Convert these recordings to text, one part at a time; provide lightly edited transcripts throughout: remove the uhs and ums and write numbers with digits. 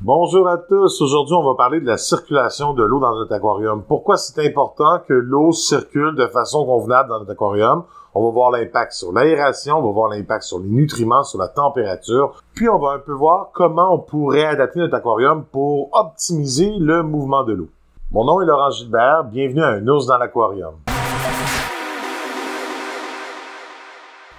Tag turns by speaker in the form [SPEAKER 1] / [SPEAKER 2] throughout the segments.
[SPEAKER 1] Bonjour à tous. Aujourd'hui, on va parler de la circulation de l'eau dans notre aquarium. Pourquoi c'est important que l'eau circule de façon convenable dans notre aquarium? On va voir l'impact sur l'aération, on va voir l'impact sur les nutriments, sur la température. Puis, on va un peu voir comment on pourrait adapter notre aquarium pour optimiser le mouvement de l'eau. Mon nom est Laurent Gilbert. Bienvenue à Un ours dans l'aquarium.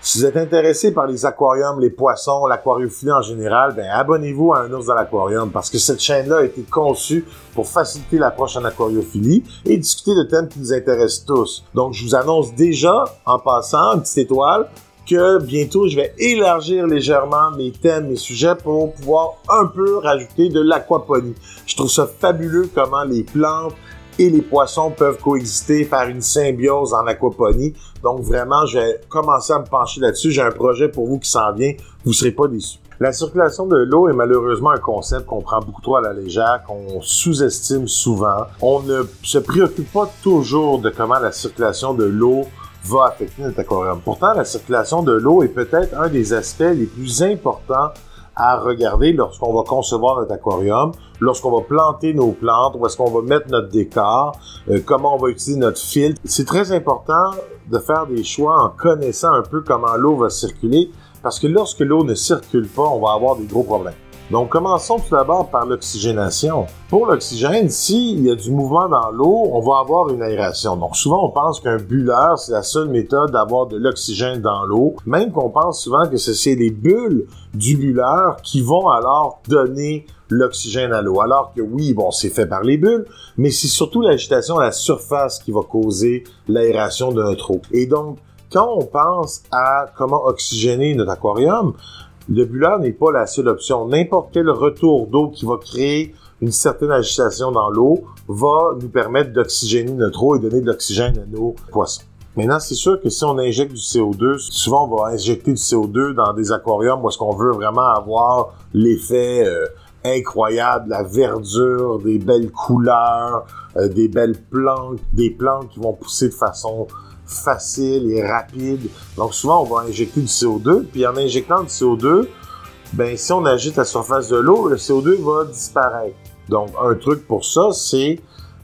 [SPEAKER 1] Si vous êtes intéressé par les aquariums, les poissons, l'aquariophilie en général, abonnez-vous à Un ours dans l'aquarium parce que cette chaîne-là a été conçue pour faciliter l'approche en aquariophilie et discuter de thèmes qui nous intéressent tous. Donc, je vous annonce déjà, en passant, une petite étoile, que bientôt, je vais élargir légèrement mes thèmes, mes sujets pour pouvoir un peu rajouter de l'aquaponie. Je trouve ça fabuleux comment les plantes et les poissons peuvent coexister, faire une symbiose en aquaponie. Donc vraiment, je vais commencer à me pencher là-dessus. J'ai un projet pour vous qui s'en vient. Vous ne serez pas déçus. La circulation de l'eau est malheureusement un concept qu'on prend beaucoup trop à la légère, qu'on sous-estime souvent. On ne se préoccupe pas toujours de comment la circulation de l'eau va affecter notre aquarium. Pourtant, la circulation de l'eau est peut-être un des aspects les plus importants à regarder lorsqu'on va concevoir notre aquarium, lorsqu'on va planter nos plantes, où est-ce qu'on va mettre notre décor, comment on va utiliser notre filtre. C'est très important de faire des choix en connaissant un peu comment l'eau va circuler, parce que lorsque l'eau ne circule pas, on va avoir des gros problèmes. Donc, commençons tout d'abord par l'oxygénation. Pour l'oxygène, s'il y a du mouvement dans l'eau, on va avoir une aération. Donc, souvent, on pense qu'un bulleur, c'est la seule méthode d'avoir de l'oxygène dans l'eau, même qu'on pense souvent que c'est les bulles du bulleur qui vont alors donner l'oxygène à l'eau. Alors que oui, bon, c'est fait par les bulles, mais c'est surtout l'agitation à la surface qui va causer l'aération de notre eau. Et donc, quand on pense à comment oxygéner notre aquarium, le bulleur n'est pas la seule option. N'importe quel retour d'eau qui va créer une certaine agitation dans l'eau va nous permettre d'oxygéner notre eau et donner de l'oxygène à nos poissons. Maintenant, c'est sûr que si on injecte du CO2, souvent on va injecter du CO2 dans des aquariums où est-ce qu'on veut vraiment avoir l'effet incroyable, la verdure, des belles couleurs, des belles plantes, des plantes qui vont pousser de façon facile et rapide. Donc souvent, on va injecter du CO2, puis en injectant du CO2, si on agite la surface de l'eau, le CO2 va disparaître. Donc, un truc pour ça, c'est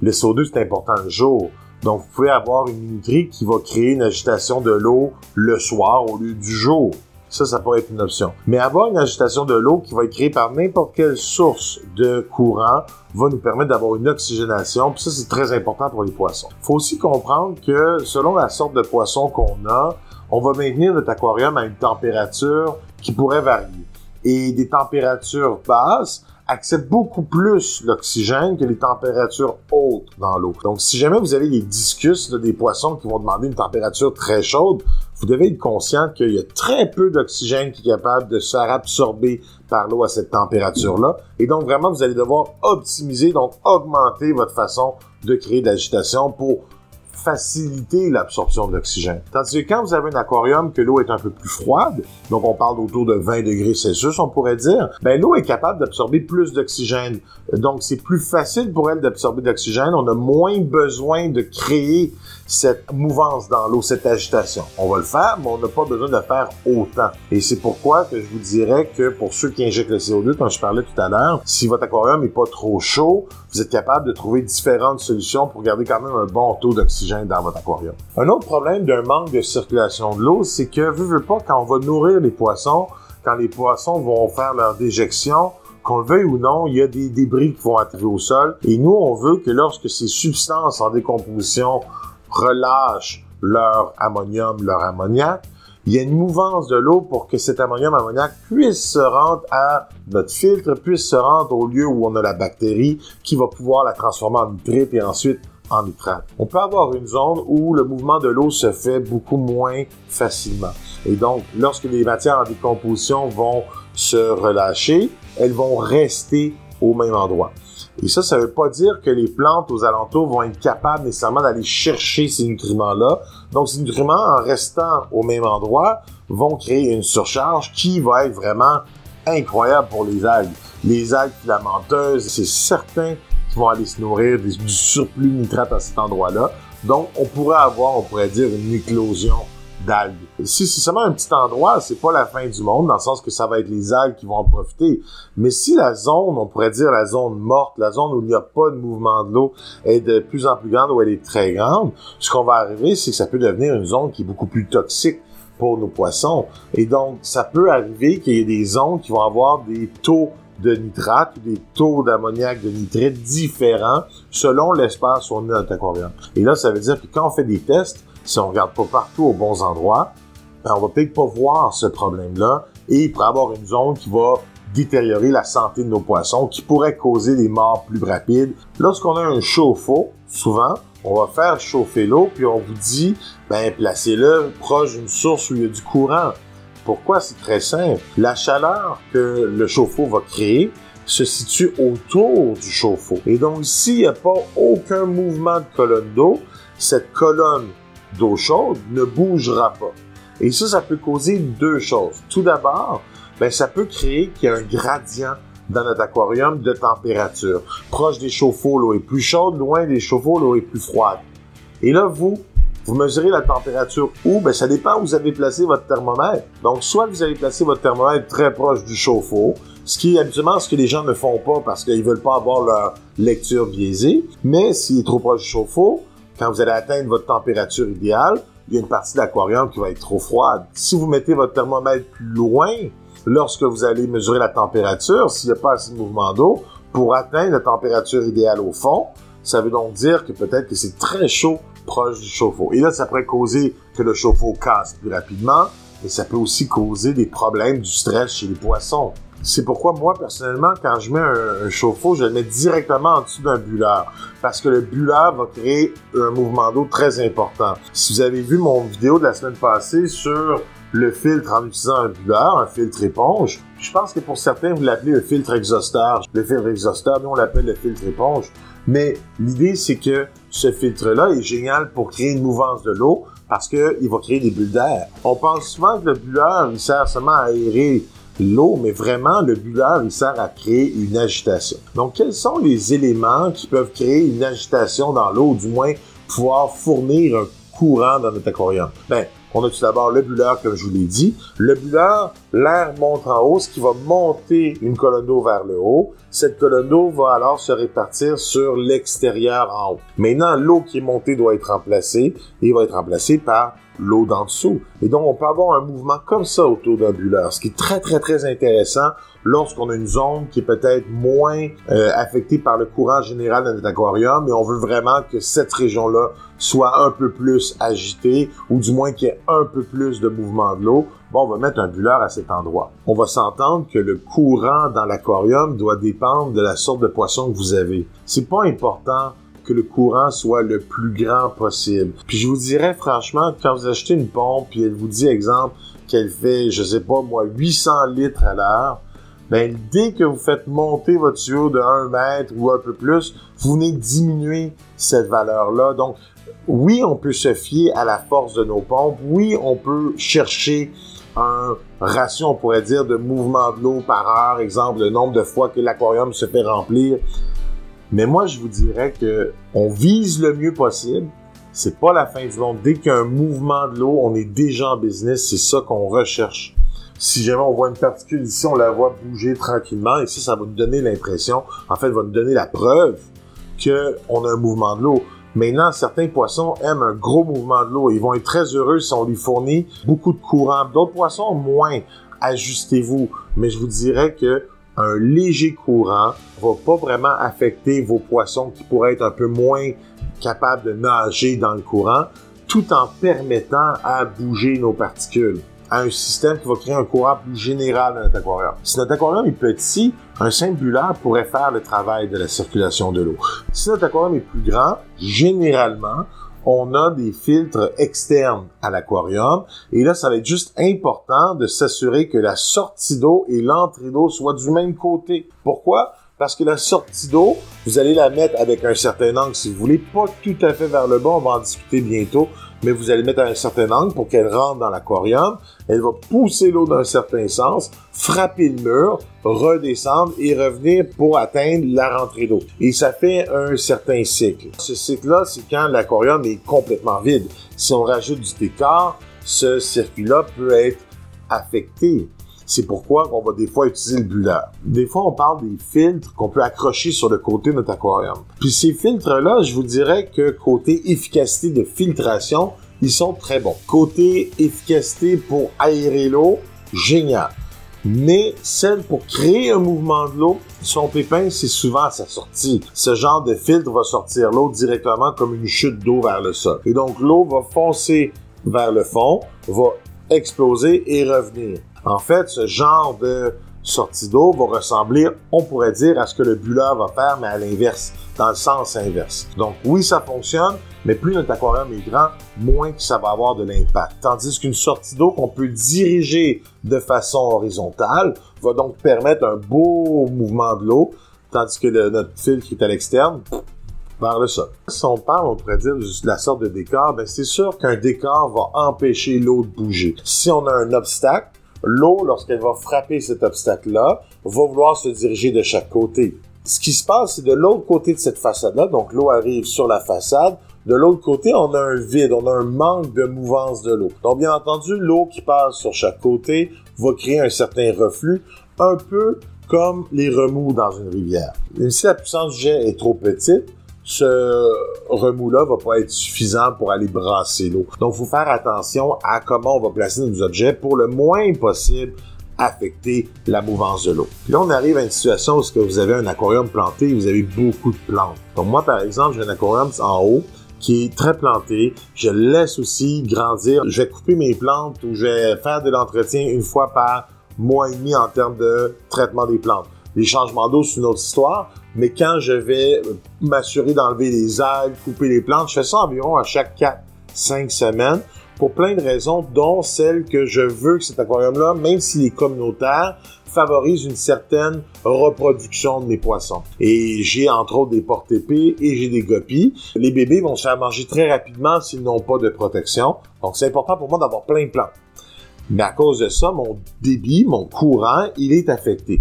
[SPEAKER 1] le CO2, c'est important le jour. Donc, vous pouvez avoir une minuterie qui va créer une agitation de l'eau le soir au lieu du jour. Ça pourrait être une option. Mais avoir une agitation de l'eau qui va être créée par n'importe quelle source de courant va nous permettre d'avoir une oxygénation. Puis ça, c'est très important pour les poissons. Il faut aussi comprendre que selon la sorte de poisson qu'on a, on va maintenir notre aquarium à une température qui pourrait varier. Et des températures basses acceptent beaucoup plus l'oxygène que les températures hautes dans l'eau. Donc, si jamais vous avez les discus, des poissons qui vont demander une température très chaude, vous devez être conscient qu'il y a très peu d'oxygène qui est capable de se faire absorber par l'eau à cette température-là. Et donc, vraiment, vous allez devoir optimiser, donc augmenter votre façon de créer de l'agitation pour faciliter l'absorption de l'oxygène. Tandis que quand vous avez un aquarium que l'eau est un peu plus froide, donc on parle d'autour de 20 degrés Celsius, on pourrait dire, l'eau est capable d'absorber plus d'oxygène. Donc, c'est plus facile pour elle d'absorber de l'oxygène. On a moins besoin de créer cette mouvance dans l'eau, cette agitation. On va le faire, mais on n'a pas besoin de le faire autant. Et c'est pourquoi que je vous dirais que pour ceux qui injectent le CO2, comme je parlais tout à l'heure, si votre aquarium n'est pas trop chaud, vous êtes capable de trouver différentes solutions pour garder quand même un bon taux d'oxygène dans votre aquarium. Un autre problème d'un manque de circulation de l'eau, c'est que, veux pas, quand on va nourrir les poissons, quand les poissons vont faire leur déjection, qu'on le veuille ou non, il y a des débris qui vont arriver au sol. Et nous, on veut que lorsque ces substances en décomposition relâchent leur ammonium, leur ammoniac, il y a une mouvance de l'eau pour que cet ammonium-ammoniac puisse se rendre à notre filtre, puisse se rendre au lieu où on a la bactérie qui va pouvoir la transformer en nitrite et ensuite en nitrate. On peut avoir une zone où le mouvement de l'eau se fait beaucoup moins facilement. Et donc, lorsque les matières en décomposition vont se relâcher, elles vont rester au même endroit. Et ça veut pas dire que les plantes aux alentours vont être capables nécessairement d'aller chercher ces nutriments-là. Donc, ces nutriments, en restant au même endroit, vont créer une surcharge qui va être vraiment incroyable pour les algues. Les algues filamenteuses, c'est certain qu'ils vont aller se nourrir du surplus nitrate à cet endroit-là. Donc, on pourrait dire une éclosion d'algues. Si c'est seulement un petit endroit, c'est pas la fin du monde, dans le sens que ça va être les algues qui vont en profiter. Mais si la zone, on pourrait dire la zone morte, la zone où il n'y a pas de mouvement de l'eau, est de plus en plus grande, où elle est très grande, ce qu'on va arriver, c'est que ça peut devenir une zone qui est beaucoup plus toxique pour nos poissons. Et donc, ça peut arriver qu'il y ait des zones qui vont avoir des taux de nitrate ou des taux d'ammoniac, de nitrite différents selon l'espace où on est dans notre aquarium. Et là, ça veut dire que quand on fait des tests, si on regarde pas partout aux bons endroits, ben on va peut-être pas voir ce problème-là et il pourrait y avoir une zone qui va détériorer la santé de nos poissons, qui pourrait causer des morts plus rapides. Lorsqu'on a un chauffe-eau, souvent, on va faire chauffer l'eau, puis on vous dit, ben placez-le proche d'une source où il y a du courant. Pourquoi? C'est très simple. La chaleur que le chauffe-eau va créer se situe autour du chauffe-eau. Et donc, s'il n'y a pas aucun mouvement de colonne d'eau, cette colonne d'eau chaude ne bougera pas. Et ça peut causer deux choses. Tout d'abord, ben ça peut créer qu'il y a un gradient dans notre aquarium de température. Proche des chauffe-eau, l'eau est plus chaude, loin des chauffe-eau, l'eau est plus froide. Et là, vous mesurez la température où? Ben ça dépend où vous avez placé votre thermomètre. Donc, soit vous avez placé votre thermomètre très proche du chauffe-eau, ce qui est habituellement ce que les gens ne font pas parce qu'ils veulent pas avoir leur lecture biaisée. Mais s'il est trop proche du chauffe-eau, quand vous allez atteindre votre température idéale, il y a une partie de l'aquarium qui va être trop froide. Si vous mettez votre thermomètre plus loin, lorsque vous allez mesurer la température, s'il n'y a pas assez de mouvement d'eau, pour atteindre la température idéale au fond, ça veut donc dire que peut-être que c'est très chaud proche du chauffe-eau. Et là, ça pourrait causer que le chauffe-eau casse plus rapidement, et ça peut aussi causer des problèmes du stress chez les poissons. C'est pourquoi moi, personnellement, quand je mets un chauffe-eau, je le mets directement en dessous d'un bulleur. Parce que le bulleur va créer un mouvement d'eau très important. Si vous avez vu mon vidéo de la semaine passée sur le filtre en utilisant un bulleur, un filtre éponge, je pense que pour certains, vous l'appelez un filtre exhausteur. Le filtre exhausteur, nous, on l'appelle le filtre éponge. Mais l'idée, c'est que ce filtre-là est génial pour créer une mouvance de l'eau parce qu'il va créer des bulles d'air. On pense souvent que le bulleur, il sert seulement à aérer l'eau, mais vraiment, le bulleur, il sert à créer une agitation. Donc, quels sont les éléments qui peuvent créer une agitation dans l'eau, ou du moins pouvoir fournir un courant dans notre aquarium? Ben, on a tout d'abord le bulleur, comme je vous l'ai dit. Le bulleur, l'air monte en haut, ce qui va monter une colonne d'eau vers le haut. Cette colonne d'eau va alors se répartir sur l'extérieur en haut. Maintenant, l'eau qui est montée doit être remplacée et va être remplacée par l'eau d'en dessous. Et donc, on peut avoir un mouvement comme ça autour d'un bulleur, ce qui est très, très, très intéressant lorsqu'on a une zone qui est peut-être moins affectée par le courant général de notre aquarium, et on veut vraiment que cette région-là soit un peu plus agitée, ou du moins qu'il y ait un peu plus de mouvement de l'eau. Bon, on va mettre un bulleur à cet endroit. On va s'entendre que le courant dans l'aquarium doit dépendre de la sorte de poisson que vous avez. C'est pas important que le courant soit le plus grand possible. Puis je vous dirais franchement, quand vous achetez une pompe, puis elle vous dit, exemple, qu'elle fait, je sais pas moi, 800 litres à l'heure, ben dès que vous faites monter votre tuyau de 1 mètre ou un peu plus, vous venez diminuer cette valeur-là. Donc, oui, on peut se fier à la force de nos pompes. Oui, on peut chercher un ratio, on pourrait dire, de mouvement de l'eau par heure, exemple, le nombre de fois que l'aquarium se fait remplir. Mais moi, je vous dirais que on vise le mieux possible. C'est pas la fin du monde. Dès qu'il y a un mouvement de l'eau, on est déjà en business. C'est ça qu'on recherche. Si jamais on voit une particule ici, on la voit bouger tranquillement. Et ça va nous donner l'impression, en fait, va nous donner la preuve qu'on a un mouvement de l'eau. Maintenant, certains poissons aiment un gros mouvement de l'eau. Ils vont être très heureux si on lui fournit beaucoup de courant. D'autres poissons, moins. Ajustez-vous. Mais je vous dirais que un léger courant va pas vraiment affecter vos poissons qui pourraient être un peu moins capables de nager dans le courant, tout en permettant à bouger nos particules, à un système qui va créer un courant plus général dans notre aquarium. Si notre aquarium est petit, un simple bulleur pourrait faire le travail de la circulation de l'eau. Si notre aquarium est plus grand, généralement, on a des filtres externes à l'aquarium. Et là, ça va être juste important de s'assurer que la sortie d'eau et l'entrée d'eau soient du même côté. Pourquoi? Parce que la sortie d'eau, vous allez la mettre avec un certain angle, si vous voulez, pas tout à fait vers le bas, on va en discuter bientôt, mais vous allez mettre à un certain angle pour qu'elle rentre dans l'aquarium. Elle va pousser l'eau d'un certain sens, frapper le mur, redescendre et revenir pour atteindre la rentrée d'eau. Et ça fait un certain cycle. Ce cycle-là, c'est quand l'aquarium est complètement vide. Si on rajoute du décor, ce circuit-là peut être affecté. C'est pourquoi on va des fois utiliser le bulleur. Des fois, on parle des filtres qu'on peut accrocher sur le côté de notre aquarium. Puis ces filtres-là, je vous dirais que côté efficacité de filtration, ils sont très bons. Côté efficacité pour aérer l'eau, génial. Mais celle pour créer un mouvement de l'eau, son pépin, c'est souvent à sa sortie. Ce genre de filtre va sortir l'eau directement comme une chute d'eau vers le sol. Et donc, l'eau va foncer vers le fond, va exploser et revenir. En fait, ce genre de sortie d'eau va ressembler, on pourrait dire, à ce que le bulleur va faire, mais à l'inverse, dans le sens inverse. Donc oui, ça fonctionne, mais plus notre aquarium est grand, moins que ça va avoir de l'impact. Tandis qu'une sortie d'eau qu'on peut diriger de façon horizontale va donc permettre un beau mouvement de l'eau, tandis que notre filtre qui est à l'externe, vers le sol. Si on parle, on pourrait dire, de la sorte de décor, ben c'est sûr qu'un décor va empêcher l'eau de bouger. Si on a un obstacle, l'eau, lorsqu'elle va frapper cet obstacle-là, va vouloir se diriger de chaque côté. Ce qui se passe, c'est de l'autre côté de cette façade-là, donc l'eau arrive sur la façade. De l'autre côté, on a un vide, on a un manque de mouvance de l'eau. Donc, bien entendu, l'eau qui passe sur chaque côté va créer un certain reflux, un peu comme les remous dans une rivière. Même si la puissance du jet est trop petite, ce remous-là va pas être suffisant pour aller brasser l'eau. Donc, il faut faire attention à comment on va placer nos objets pour le moins possible affecter la mouvance de l'eau. Puis là, on arrive à une situation où vous avez un aquarium planté et vous avez beaucoup de plantes. Donc moi, par exemple, j'ai un aquarium en haut qui est très planté. Je le laisse aussi grandir. Je vais couper mes plantes ou je vais faire de l'entretien une fois par mois et demi en termes de traitement des plantes. Les changements d'eau, c'est une autre histoire, mais quand je vais m'assurer d'enlever les algues, couper les plantes, je fais ça environ à chaque 4-5 semaines pour plein de raisons, dont celle que je veux que cet aquarium-là, même s'il est communautaire, favorise une certaine reproduction de mes poissons. Et j'ai entre autres des porte-épées et j'ai des guppies. Les bébés vont se faire manger très rapidement s'ils n'ont pas de protection. Donc c'est important pour moi d'avoir plein de plantes. Mais à cause de ça, mon débit, mon courant, il est affecté.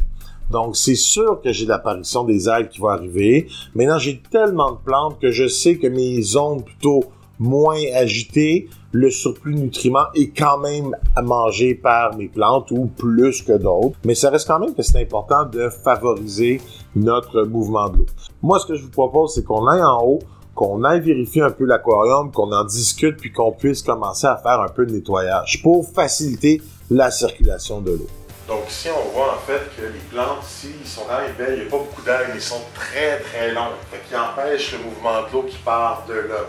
[SPEAKER 1] Donc, c'est sûr que j'ai l'apparition des algues qui vont arriver. Maintenant, j'ai tellement de plantes que je sais que mes zones plutôt moins agitées, le surplus de nutriments est quand même mangé par mes plantes ou plus que d'autres. Mais ça reste quand même que c'est important de favoriser notre mouvement de l'eau. Moi, ce que je vous propose, c'est qu'on aille en haut, qu'on aille vérifier un peu l'aquarium, qu'on en discute, puis qu'on puisse commencer à faire un peu de nettoyage pour faciliter la circulation de l'eau.
[SPEAKER 2] Donc ici, on voit en fait que les plantes ici, ils sont quand même belles, il n'y a pas beaucoup d'algues, ils sont très très longs, fait qu'ils empêchent le mouvement de l'eau qui part de là.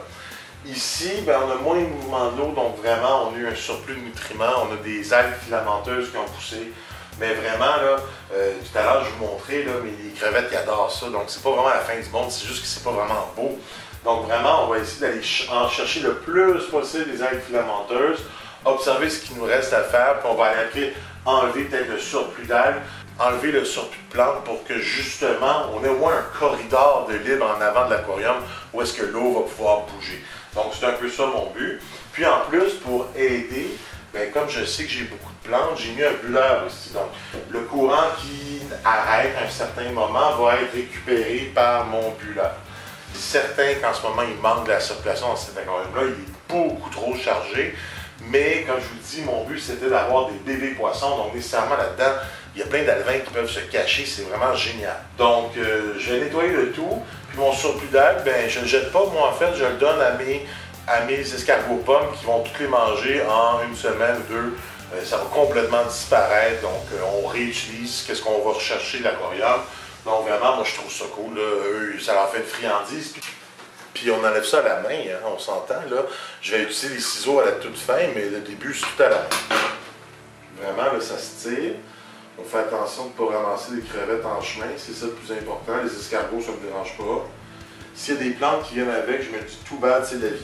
[SPEAKER 2] Ici, ben, on a moins de mouvement de l'eau, donc vraiment, on a eu un surplus de nutriments, on a des algues filamenteuses qui ont poussé. Mais vraiment, là, tout à l'heure, je vous montrais, là, mais les crevettes, ils adorent ça, donc c'est pas vraiment la fin du monde, c'est juste que c'est pas vraiment beau. Donc vraiment, on va essayer d'aller en chercher le plus possible des algues filamenteuses, observer ce qu'il nous reste à faire, puis on va aller après enlever peut-être le surplus d'algues, enlever le surplus de plantes pour que justement, on ait au moins un corridor de libre en avant de l'aquarium où est-ce que l'eau va pouvoir bouger. Donc c'est un peu ça mon but. Puis en plus, pour aider, bien, comme je sais que j'ai beaucoup de plantes, j'ai mis un bulleur ici. Donc le courant qui arrête à un certain moment va être récupéré par mon bulleur. C'est certain qu'en ce moment, il manque de la circulation dans cet aquarium-là, il est beaucoup trop chargé. Mais comme je vous dis, mon but c'était d'avoir des bébés poissons, donc nécessairement là-dedans, il y a plein d'alevins qui peuvent se cacher, c'est vraiment génial. Donc je vais nettoyer le tout, puis mon surplus d'algues, ben, je ne le jette pas, moi en fait, je le donne à mes escargots pommes qui vont toutes les manger en une semaine ou deux. Ça va complètement disparaître, donc on réutilise qu'est-ce qu'on va rechercher de l'aquarium. Donc vraiment, moi je trouve ça cool, là. Eux, ça leur fait une friandise. Puis on enlève ça à la main, hein, on s'entend là. Je vais utiliser les ciseaux à la toute fin, mais le début c'est tout à la main. Vraiment, là, ça se tire. On fait attention de ne pas ramasser des crevettes en chemin, c'est ça le plus important. Les escargots, ça ne me dérange pas. S'il y a des plantes qui viennent avec, je me dis tout bad, c'est la vie.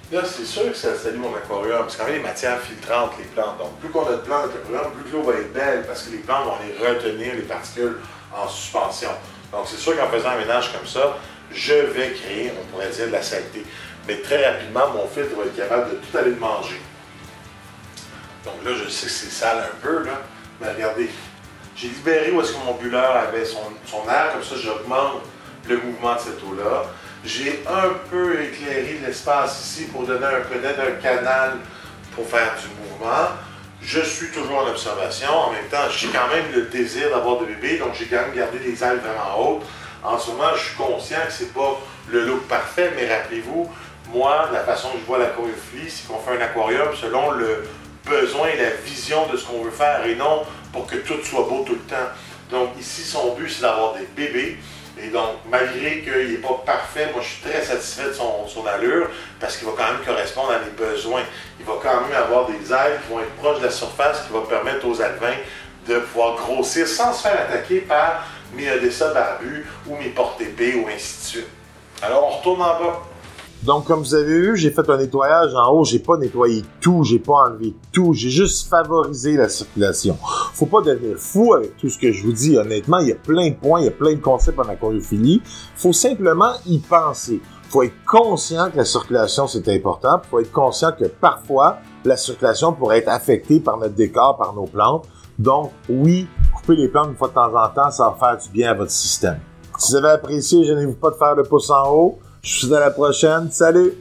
[SPEAKER 2] Là, c'est sûr que ça salue mon aquarium. C'est quand même des matières filtrantes, les plantes. Donc, plus qu'on a de plantes dans l'aquarium, plus l'eau va être belle parce que les plantes vont les retenir, les particules, en suspension. Donc, c'est sûr qu'en faisant un ménage comme ça, je vais créer, on pourrait dire, de la saleté. Mais très rapidement, mon filtre va être capable de tout aller le manger. Donc là, je sais que c'est sale un peu, là. Mais regardez, J'ai libéré où est-ce que mon bulleur avait son air, comme ça j'augmente le mouvement de cette eau-là. J'ai un peu éclairé l'espace ici pour donner peut-être un canal pour faire du mouvement. Je suis toujours en observation. En même temps, j'ai quand même le désir d'avoir des bébés, donc j'ai quand même gardé les ailes vraiment hautes. En ce moment, je suis conscient que c'est pas le look parfait, mais rappelez-vous, moi, la façon que je vois l'aquariophilie, c'est qu'on fait un aquarium selon le besoin et la vision de ce qu'on veut faire et non pour que tout soit beau tout le temps. Donc ici, son but, c'est d'avoir des bébés. Et donc, malgré qu'il n'est pas parfait, moi je suis très satisfait de son allure parce qu'il va quand même correspondre à mes besoins. Il va quand même avoir des ailes qui vont être proches de la surface, qui va permettre aux alevins de pouvoir grossir sans se faire attaquer par mes Odessa barbus ou mes porte-épées ou ainsi de suite. Alors, on retourne en bas.
[SPEAKER 1] Donc, comme vous avez vu, j'ai fait un nettoyage en haut, j'ai pas nettoyé tout, j'ai pas enlevé tout, j'ai juste favorisé la circulation. Faut pas devenir fou avec tout ce que je vous dis, honnêtement, il y a plein de points, il y a plein de concepts en aquariophilie. Faut simplement y penser. Faut être conscient que la circulation, c'est important, faut être conscient que parfois, la circulation pourrait être affectée par notre décor, par nos plantes. Donc, oui, couper les plantes une fois de temps en temps, ça va faire du bien à votre système. Si vous avez apprécié, gênez-vous pas de faire le pouce en haut. Je vous dis à la prochaine. Salut!